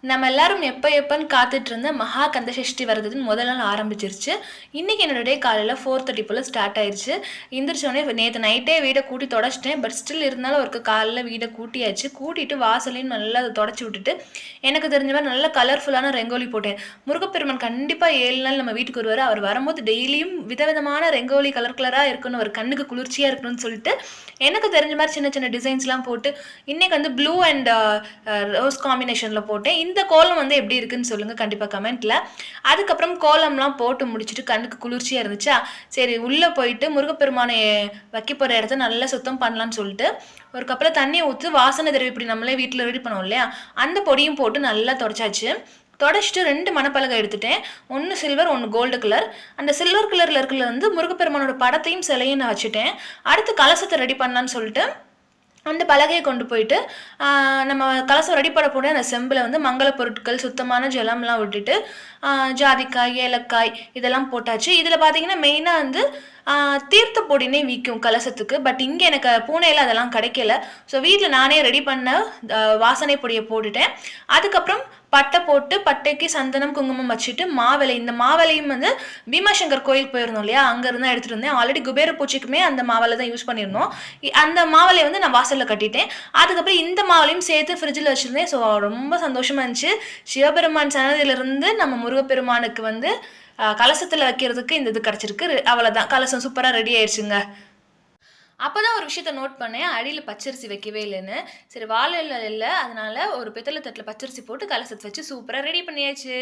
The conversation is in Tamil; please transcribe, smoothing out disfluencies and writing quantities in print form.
நம்ம எல்லாரும் எப்பன்னு காத்துட்டு இருந்த மகா கந்த சஷ்டி வரதுன்னு முதல் நாள் ஆரம்பிச்சிருச்சு. இன்னைக்கு என்னோட டே காலையில் 4:30 போல் ஸ்டார்ட் ஆயிடுச்சு. எந்திரிச்சோடனே நேற்று நைட்டே வீடை கூட்டி தொடச்சிட்டேன். பட் ஸ்டில் இருந்தாலும் ஒரு காலையில் வீடை கூட்டியாச்சு. கூட்டிட்டு வாசலையும் நல்லா அதை தொடச்சி விட்டுட்டு எனக்கு தெரிஞ்ச மாதிரி நல்ல கலர்ஃபுல்லான ரெங்கோலி போட்டேன். முருகப்பெருமான் கண்டிப்பாக 7 நாள் நம்ம வீட்டுக்கு வருவார். அவர் வரும்போது டெய்லியும் விதவிதமான ரெங்கோலி கலர் கலராக இருக்கணும், ஒரு கண்ணுக்கு குளிர்ச்சியாக இருக்கணும்னு சொல்லிட்டு எனக்கு தெரிஞ்ச மாதிரி சின்ன சின்ன டிசைன்ஸ்லாம் போட்டு இன்னைக்கு வந்து ப்ளூ அண்ட் ரோஸ் காம்பினேஷனில் போட்டேன். இந்த கோலம் வந்து எப்படி இருக்குன்னு சொல்லுங்கள் கண்டிப்பாக கமெண்ட்டில். அதுக்கப்புறம் கோலம்லாம் போட்டு முடிச்சுட்டு கண்ணுக்கு குளிர்ச்சியாக இருந்துச்சா, சரி உள்ளே போயிட்டு முருகப்பெருமானை வைக்க போகிற இடத்த நல்லா சுத்தம் பண்ணலான்னு சொல்லிட்டு ஒரு கப்பில் தண்ணியை ஊற்றி வாசனை தடவை இப்படி நம்மளே வீட்டில் ரெடி பண்ணோம் இல்லையா, அந்த பொடியும் போட்டு நல்லா தொடச்சாச்சு. தொடச்சிட்டு 2 மணப்பலகை எடுத்துட்டேன். ஒன்று சில்வர், ஒன்று கோல்டு கலர். அந்த சில்வர் கலரில் இருக்கிற வந்து முருகப்பெருமானோட படத்தையும் சிலையும் நான் வச்சுட்டேன். அடுத்து கலசத்தை ரெடி பண்ணலான்னு சொல்லிட்டு அந்த பலகையை கொண்டு போயிட்டு நம்ம கலசம் ரெடி பண்ண போட அந்த செம்பில் வந்து மங்கள பொருட்கள், சுத்தமான ஜலம்லாம் விட்டுட்டு ஜாதிக்காய், ஏலக்காய் இதெல்லாம் போட்டாச்சு. இதில் பார்த்தீங்கன்னா மெயினாக வந்து தீர்த்த பொடினே விற்கும் கலசத்துக்கு. பட் இங்கே எனக்கு பூனேயில் அதெல்லாம் கிடைக்கல. ஸோ வீட்டில் நானே ரெடி பண்ண வாசனை பொடியை போட்டுட்டேன். அதுக்கப்புறம் பட்டை போட்டு பட்டைக்கு சந்தனம் குங்குமம் வச்சுட்டு மாவிலை, இந்த மாவிலையும் வந்து பீமாசங்கர் கோயிலுக்கு போயிருந்தோம் இல்லையா, அங்கேருந்து எடுத்துகிட்டு இருந்தேன். ஆல்ரெடி குபேர பூச்சிக்குமே அந்த மாவிலை தான் யூஸ் பண்ணியிருந்தோம். அந்த மாவிலையை வந்து நான் வாசலில் கட்டிட்டேன். அதுக்கப்புறம் இந்த மாவிலையும் சேர்த்து ஃப்ரிட்ஜில் வச்சுருந்தேன். ஸோ ரொம்ப சந்தோஷமாக இருந்துச்சு. சிவபெருமான் சன்னதியிலிருந்து நம்ம முருகப்பெருமானுக்கு வந்து கலசத்தில் வைக்கிறதுக்கு இந்த இது கிடச்சிருக்கு. அவ்வளோதான், கலசம் சூப்பராக ரெடி ஆயிடுச்சுங்க. அப்போ தான் ஒரு விஷயத்த நோட் பண்ணேன், அடியில் பச்சரிசி வைக்கவே இல்லைன்னு. சரி வாழை இல்லை, அதனால ஒரு பித்தளை தட்டில் பச்சரிசி போட்டு கலசத்தை வச்சு சூப்பராக ரெடி பண்ணியாச்சு.